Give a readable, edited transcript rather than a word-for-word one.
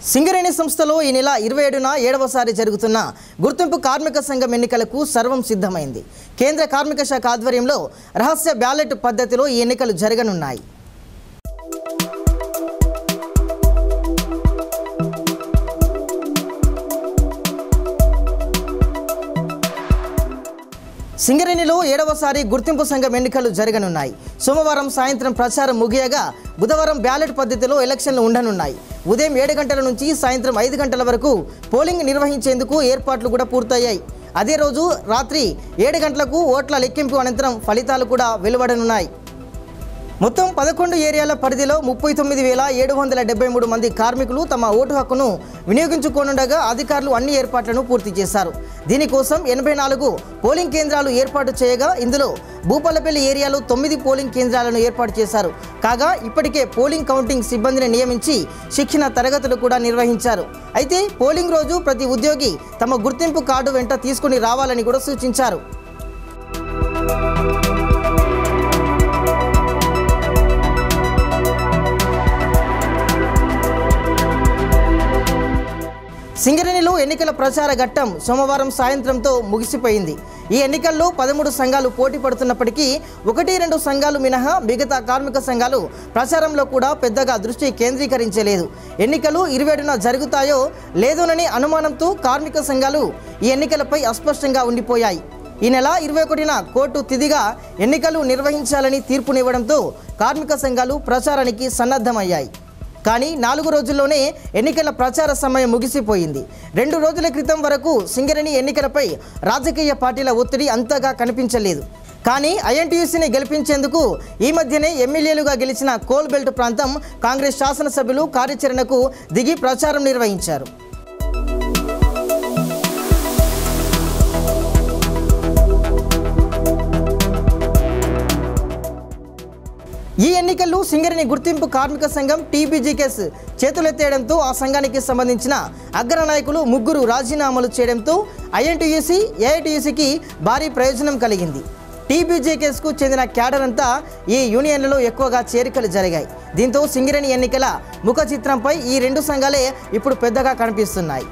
సింగరేణి సంస్థలో ఈ నెల 27న 7వసారి జరుగుతున్న గుర్తింపు కార్మిక సంఘం ఎన్నికలకు సర్వం సిద్ధమైంది. కేంద్ర కార్మిక శాఖ ఆధ్వర్యంలో రహస్య బ్యాలెట్ పద్ధతిలో ఈ ఎన్నికలు జరగనున్నాయి. సింగరేణిలో 7వసారి గుర్తింపు సంఘం ఎన్నికలు జరగనున్నాయి. సోమవారం సాయంత్రం ప్రచారం ముగియగా బుధవారం బ్యాలెట్ పద్ధతిలో ఎలక్షన్లు ఉండనున్నాయి. ఉదయం 7 గంటల నుంచి సాయంత్రం 5 గంటల వరకు పోలింగ్ నిర్వహించేందుకు ఏర్పాట్లు కూడా పూర్తయ్యాయి. అదే రోజు రాత్రి 7 గంటలకు ఓట్ల లెక్కింపు అనంతరం ఫలితాలు కూడా వెలువడనున్నాయి. మొత్తం 11 ఏరియాల పరిధిలో 39,773 మంది కార్మికులు తమ ఓటు హక్కును వినియోగించుకోనుండగా అధికారులు అన్ని ఏర్పాట్లను పూర్తి చేశారు. దీనికోసం 84 పోలింగ్ కేంద్రాలు ఏర్పాటు చేయగా ఇందులో భూపాలపల్లి ఏరియాలో 9 పోలింగ్ కేంద్రాలను ఏర్పాటు చేశారు. కాగా ఇప్పటికే పోలింగ్ కౌంటింగ్ సిబ్బందిని నియమించి శిక్షణ తరగతులు కూడా నిర్వహించారు. అయితే పోలింగ్ రోజు ప్రతి ఉద్యోగి తమ గుర్తింపు కార్డు వెంట తీసుకుని రావాలని కూడా సూచించారు. సింగరేణిలో ఎన్నికల ప్రచార ఘట్టం సోమవారం సాయంత్రంతో ముగిసిపోయింది. ఈ ఎన్నికల్లో 13 సంఘాలు పోటీ పడుతున్నప్పటికీ 1-2 సంఘాలు మినహా మిగతా కార్మిక సంఘాలు ప్రచారంలో కూడా పెద్దగా దృష్టి కేంద్రీకరించలేదు. ఎన్నికలు 27న జరుగుతాయో లేదోనని అనుమానంతో కార్మిక సంఘాలు ఈ ఎన్నికలపై అస్పష్టంగా ఉండిపోయాయి. ఈ నెల 21న కోర్టు తిథిగా ఎన్నికలు నిర్వహించాలని తీర్పునివ్వడంతో కార్మిక సంఘాలు ప్రచారానికి సన్నద్ధమయ్యాయి. కానీ 4 రోజుల్లోనే ఎన్నికల ప్రచార సమయం ముగిసిపోయింది. 2 రోజుల క్రితం వరకు సింగరేణి ఎన్నికలపై రాజకీయ పార్టీల ఒత్తిడి అంతగా కనిపించలేదు. కానీ ఐఎన్టీయూసీని గెలిపించేందుకు ఈ మధ్యనే ఎమ్మెల్యేలుగా గెలిచిన కోల్ బెల్ట్ ప్రాంతం కాంగ్రెస్ శాసనసభ్యులు కార్యాచరణకు దిగి ప్రచారం నిర్వహించారు. ఈ ఎన్నికల్లో సింగరేణి గుర్తింపు కార్మిక సంఘం టీబీజీకేస్ చేతులెత్తేయడంతో ఆ సంఘానికి సంబంధించిన అగ్ర నాయకులు 3 రాజీనామాలు చేయడంతో ఐఎన్టీయూసీ ఏఐటీయూసీకి భారీ ప్రయోజనం కలిగింది. టీబీజీకేస్కు చెందిన క్యాడర్ అంతా ఈ యూనియన్లలో ఎక్కువగా చేరికలు జరిగాయి. దీంతో సింగరేణి ఎన్నికల ముఖ చిత్రంపై ఈ 2 సంఘాలే ఇప్పుడు పెద్దగా కనిపిస్తున్నాయి.